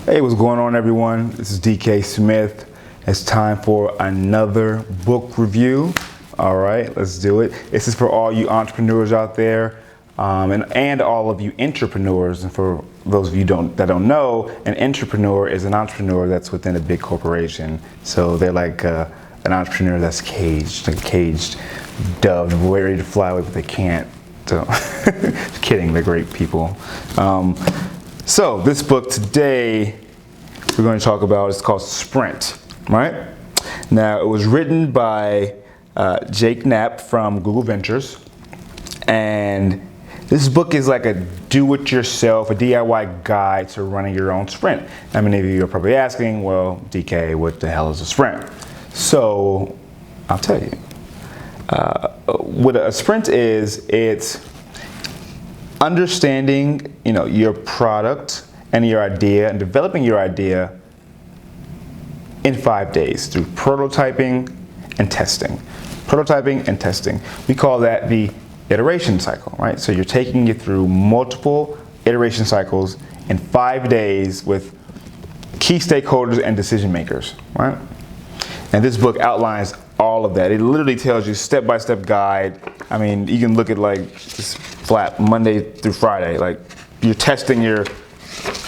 Hey, what's going on, everyone? This is DK Smith. It's time for another book review. All right, let's do it. This is for all you entrepreneurs out there, and all of you entrepreneurs. And for those of you that don't know, an entrepreneur is an entrepreneur that's within a big corporation. So they're like an entrepreneur that's caged, like a caged dove, ready to fly away, but they can't. So, just kidding, they're great people. So this book today we're going to talk about is called Sprint, right? Now, it was written by Jake Knapp from Google Ventures, and this book is like a do-it-yourself, a DIY guide to running your own sprint. Now, many of you are probably asking, well, DK, what the hell is a sprint? So I'll tell you. What a sprint is, it's understanding, your product and your idea and developing your idea in 5 days through prototyping and testing. Prototyping and testing. We call that the iteration cycle, right? So you're taking it through multiple iteration cycles in 5 days with key stakeholders and decision makers, right? And this book outlines all of that. It literally tells you step-by-step guide. I mean, you can look at like just flat Monday through Friday, like you're testing your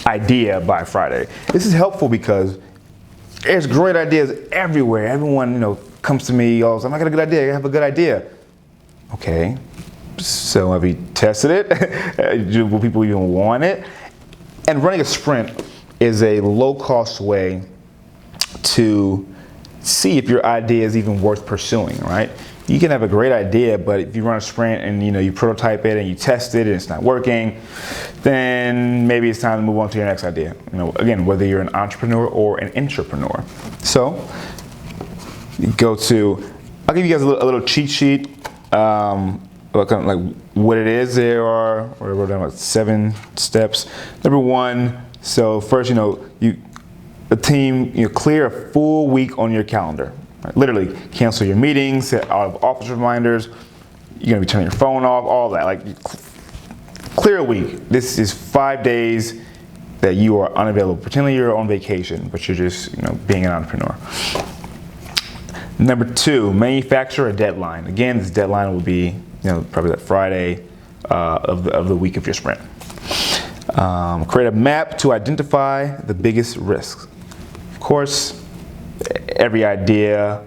idea by Friday. This is helpful because there's great ideas everywhere. Everyone, comes to me all the time. I got a good idea. I have a good idea. Okay, so have you tested it? Will people even want it? And running a sprint is a low-cost way to see if your idea is even worth pursuing, right? You can have a great idea, but if you run a sprint and you prototype it and you test it and it's not working, then maybe it's time to move on to your next idea. Again, whether you're an entrepreneur or an intrapreneur. So I'll give you guys a little cheat sheet, like what it is. There are, I wrote down like 7 steps. Number 1, so first, the team, clear a full week on your calendar. Right? Literally, cancel your meetings, set out of office reminders. You're gonna be turning your phone off, all that. Like, clear a week. This is 5 days that you are unavailable. Pretend you're on vacation, but you're just, being an entrepreneur. Number 2, manufacture a deadline. Again, this deadline will be, probably that Friday of the week of your sprint. Create a map to identify the biggest risks. Of course, every idea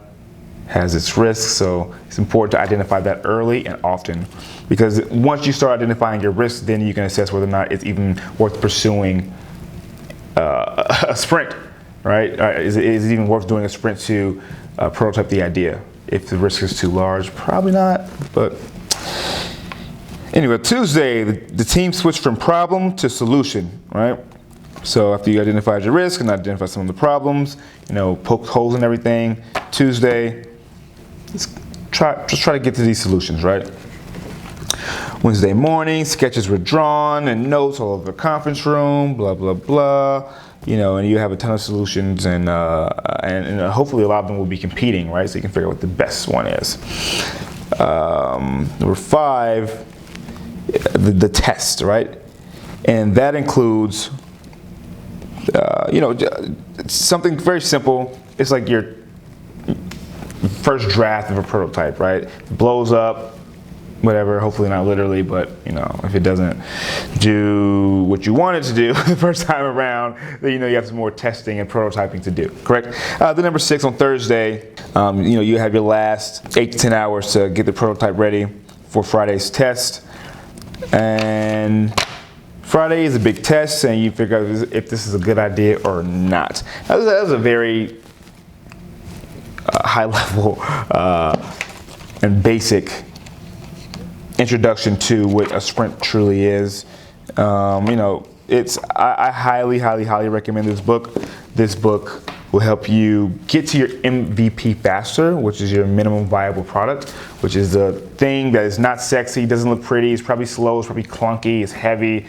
has its risks, so it's important to identify that early and often, because once you start identifying your risks, then you can assess whether or not it's even worth pursuing a sprint, right? Is it even worth doing a sprint to prototype the idea? If the risk is too large, probably not, but anyway, Tuesday, the team switched from problem to solution, right? So after you identified your risk and identified some of the problems, poked holes in everything, Tuesday, just try to get to these solutions, right? Wednesday morning, sketches were drawn and notes all over the conference room, blah, blah, blah. And you have a ton of solutions, and hopefully a lot of them will be competing, right? So you can figure out what the best one is. Number 5, the test, right? And that includes, something very simple. It's like your first draft of a prototype, right? It blows up, whatever, hopefully not literally, but if it doesn't do what you want it to do the first time around, then you have some more testing and prototyping to do, correct? Then number 6, on Thursday, you have your last 8 to 10 hours to get the prototype ready for Friday's test. And Friday is a big test, and you figure out if this is a good idea or not. That was a very high level and basic introduction to what a sprint truly is. I highly, highly, highly recommend this book. This book will help you get to your MVP faster, which is your minimum viable product, which is the thing that is not sexy, doesn't look pretty, it's probably slow, it's probably clunky, it's heavy,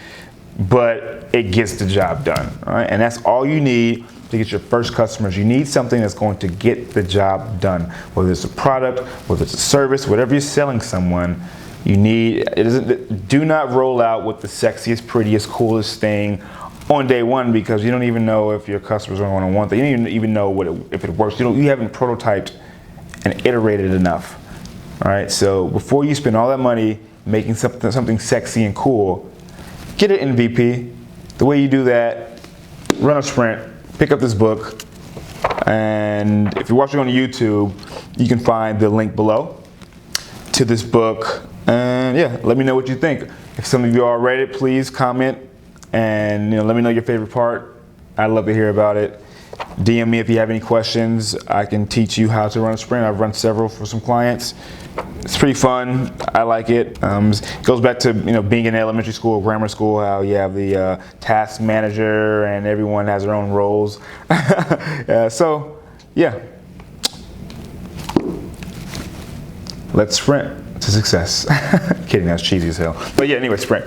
but it gets the job done, all right? And that's all you need to get your first customers. You need something that's going to get the job done, whether it's a product, whether it's a service, whatever you're selling someone. Do not roll out with the sexiest, prettiest, coolest thing on day one because you don't even know if your customers are going to want that. You don't even know if it works. You haven't prototyped and iterated enough. All right, so before you spend all that money making something sexy and cool, get an MVP. The way you do that, run a sprint, pick up this book, and if you're watching on YouTube, you can find the link below to this book. And yeah, let me know what you think. If some of you all read it, please comment and let me know your favorite part. I'd love to hear about it. DM me if you have any questions. I can teach you how to run a sprint. I've run several for some clients. It's pretty fun. I like it. It goes back to being in elementary school, grammar school, how you have the task manager and everyone has their own roles. So yeah, let's sprint to success. Kidding, that's cheesy as hell. But yeah, anyway, sprint.